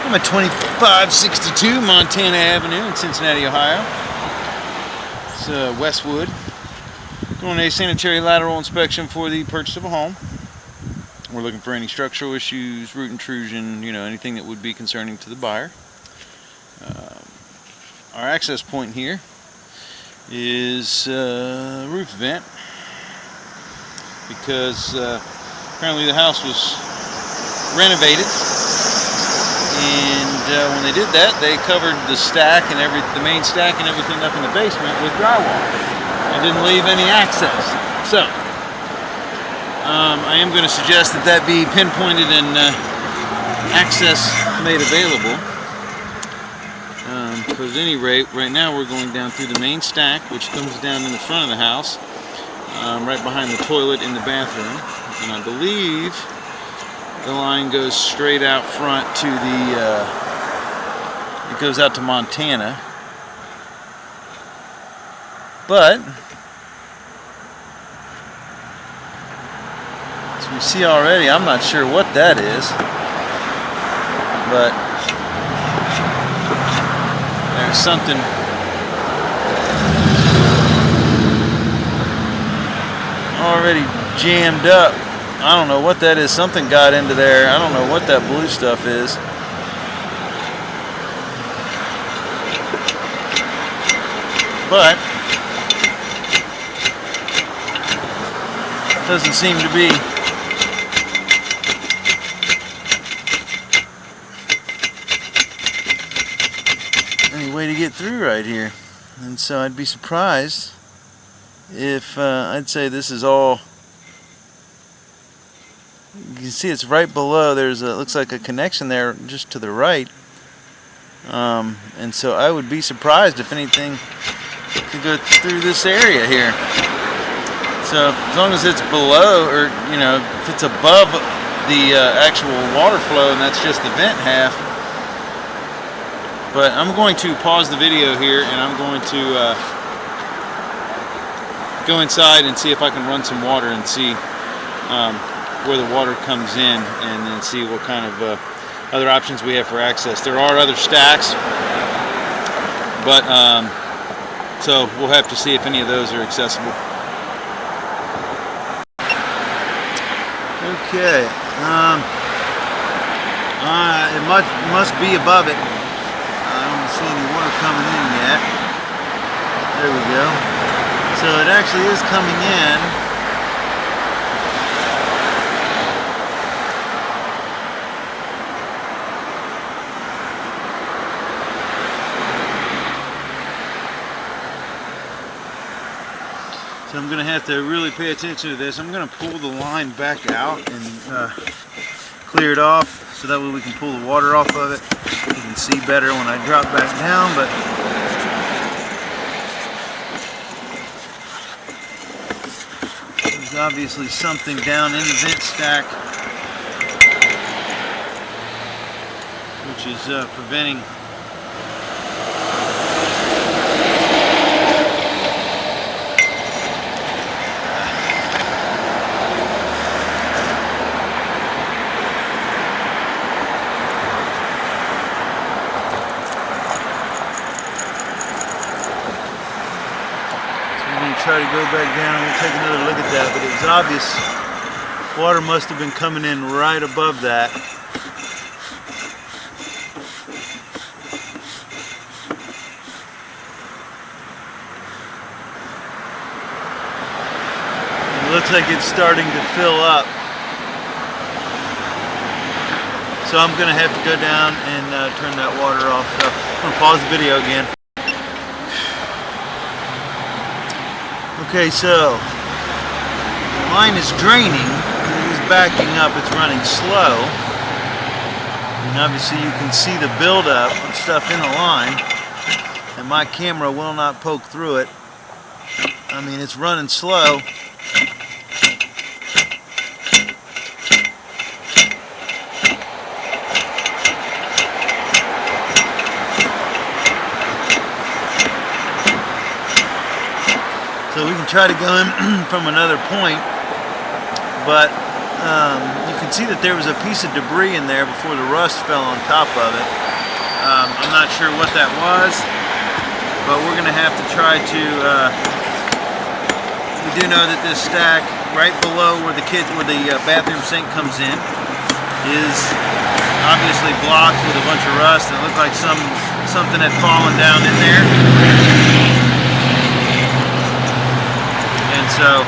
I'm at 2562 Montana Avenue in Cincinnati, Ohio. It's Westwood. Doing a sanitary lateral inspection for the purchase of a home. We're looking for any structural issues, root intrusion, anything that would be concerning to the buyer. Our access point here is roof vent, because apparently the house was renovated, and when they did that, they covered the stack and the main stack and everything up in the basement with drywall and didn't leave any access. So I am going to suggest that be pinpointed and access made available. But at any rate, right now we're going down through the main stack, which comes down in the front of the house, right behind the toilet in the bathroom, and I believe the line goes straight out front to it goes out to Montana. But as we see already, I'm not sure what that is, but there's something already jammed up. I don't know what that is. Something got into there. I don't know what that blue stuff is. But doesn't seem to be any way to get through right here. And so I'd be surprised if I'd say this is all. You can see it's right below. There's looks like a connection there just to the right, and so I would be surprised if anything could go through this area here. So as long as it's below, or if it's above the actual water flow, and that's just the vent half. But I'm going to pause the video here, and I'm going to go inside and see if I can run some water and see where the water comes in, and then see what kind of other options we have for access. There are other stacks, but so we'll have to see if any of those are accessible. Okay, it must be above it. I don't see any water coming in yet. There we go. So it actually is coming in. So I'm going to have to really pay attention to this. I'm going to pull the line back out and clear it off, so that way we can pull the water off of it. You can see better when I drop back down, but there's obviously something down in the vent stack which is preventing try to go back down, and we'll take another look at that, but it was obvious water must have been coming in right above that. It looks like it's starting to fill up. So I'm going to have to go down and turn that water off. So I'm going to pause the video again. Okay, so the line is draining, it is backing up, it's running slow, and obviously you can see the buildup of stuff in the line, and my camera will not poke through it. I mean, it's running slow. So we can try to go in from another point, but you can see that there was a piece of debris in there before the rust fell on top of it. I'm not sure what that was, but we're going to have to try to, we do know that this stack right below where the bathroom sink comes in is obviously blocked with a bunch of rust, and it looked like something had fallen down in there. And so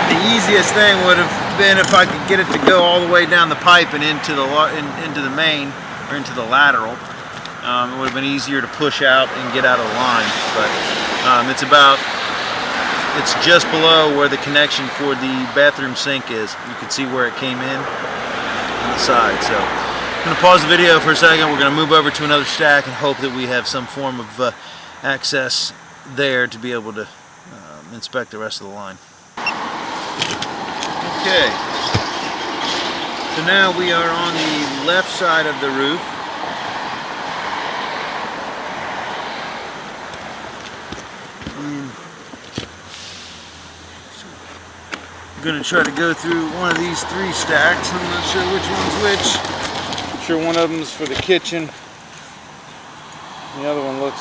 the easiest thing would have been if I could get it to go all the way down the pipe and into the main, or into the lateral. It would have been easier to push out and get out of the line, but it's just below where the connection for the bathroom sink is. You can see where it came in on the side. So I'm going to pause the video for a second. We're going to move over to another stack and hope that we have some form of access there to be able to inspect the rest of the line. Okay, so now we are on the left side of the roof. I'm going to try to go through one of these 3 stacks. I'm not sure which one's which. I'm sure one of them is for the kitchen. The other one looks...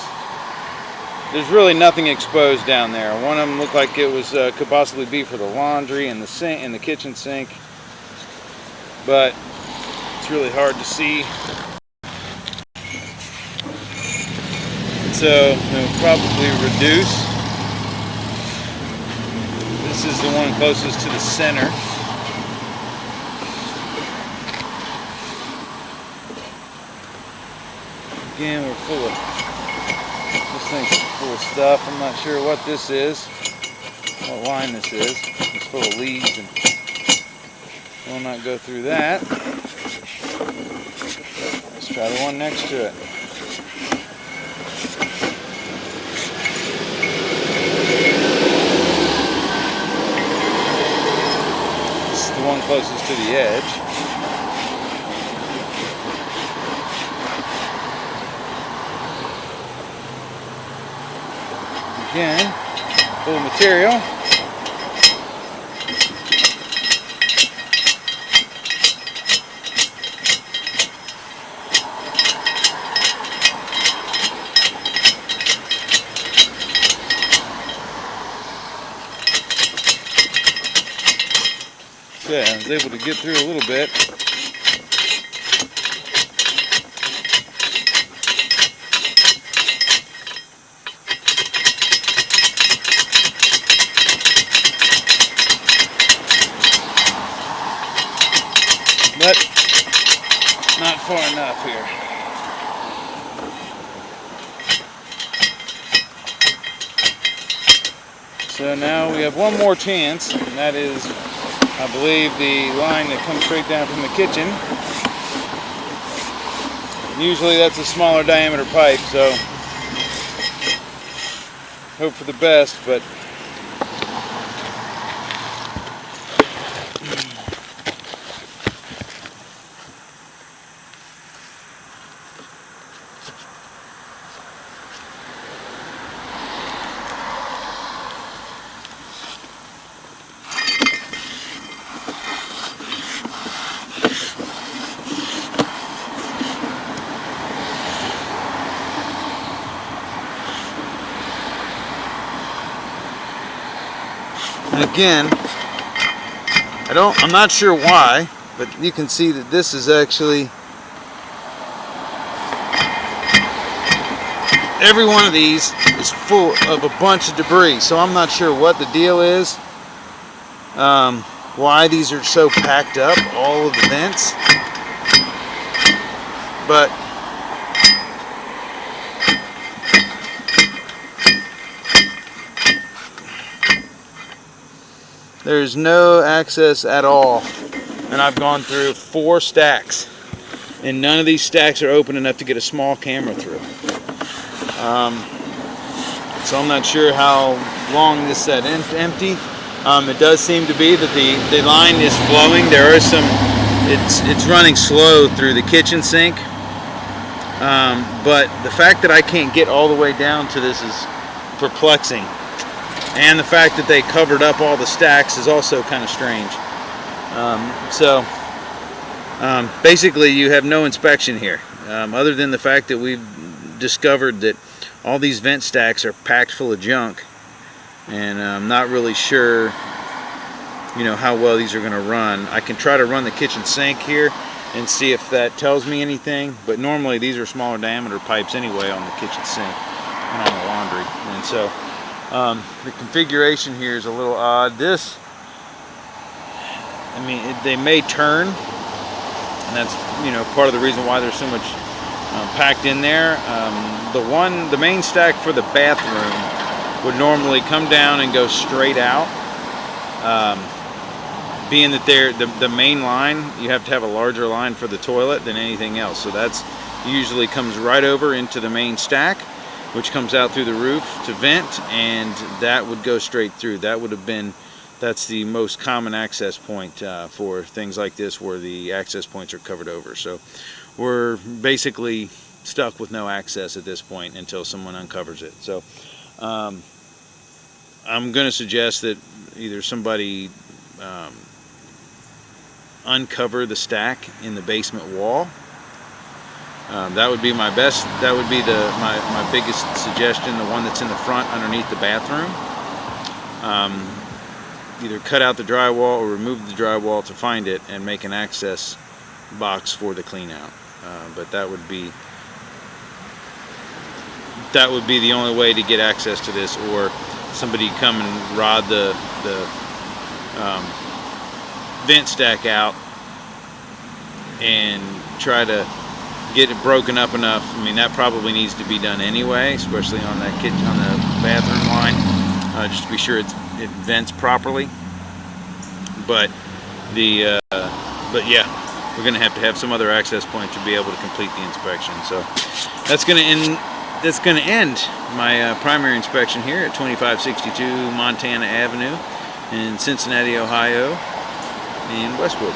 There's really nothing exposed down there. One of them looked like it was could possibly be for the laundry and the sink and the kitchen sink, but it's really hard to see. So we'll probably reduce. This is the one closest to the center. Again, we're full of... This thing's full of stuff. I'm not sure what this is, what line this is. It's full of leaves, and we'll not go through that. Let's try the one next to it. This is the one closest to the edge. Again, full of material. Okay, I was able to get through a little bit. But not far enough here. So now we have one more chance, and that is, I believe, the line that comes straight down from the kitchen. Usually that's a smaller diameter pipe, so hope for the best, but again, I'm not sure why, but you can see that this is actually, every one of these is full of a bunch of debris, so I'm not sure what the deal is, why these are so packed up, all of the vents, but there's no access at all, and I've gone through 4 stacks, and none of these stacks are open enough to get a small camera through. So I'm not sure how long this set empty. It does seem to be that the line is flowing. There are some, it's running slow through the kitchen sink, but the fact that I can't get all the way down to this is perplexing. And the fact that they covered up all the stacks is also kind of strange. Basically, you have no inspection here, other than the fact that we've discovered that all these vent stacks are packed full of junk, and I'm not really sure, how well these are going to run. I can try to run the kitchen sink here and see if that tells me anything, but normally these are smaller diameter pipes anyway on the kitchen sink and on the laundry. And so the configuration here is a little odd. They may turn, and that's part of the reason why there's so much packed in there. The main stack for the bathroom would normally come down and go straight out. Being that the main line, you have to have a larger line for the toilet than anything else. So that's usually comes right over into the main stack, which comes out through the roof to vent, and that would go straight through. That's the most common access point for things like this, where the access points are covered over. So we're basically stuck with no access at this point until someone uncovers it. So I'm going to suggest that either somebody uncover the stack in the basement wall. That would be my best. That would be my biggest suggestion. The one that's in the front underneath the bathroom. Either cut out the drywall or remove the drywall to find it and make an access box for the clean out. But that would be the only way to get access to this, or somebody come and rod the vent stack out and try to get it broken up enough. That probably needs to be done anyway, especially on that kitchen, on the bathroom line, just to be sure it vents properly. But yeah, we're going to have some other access point to be able to complete the inspection. So that's going to end my primary inspection here at 2562 Montana Avenue in Cincinnati, Ohio, in Westwood.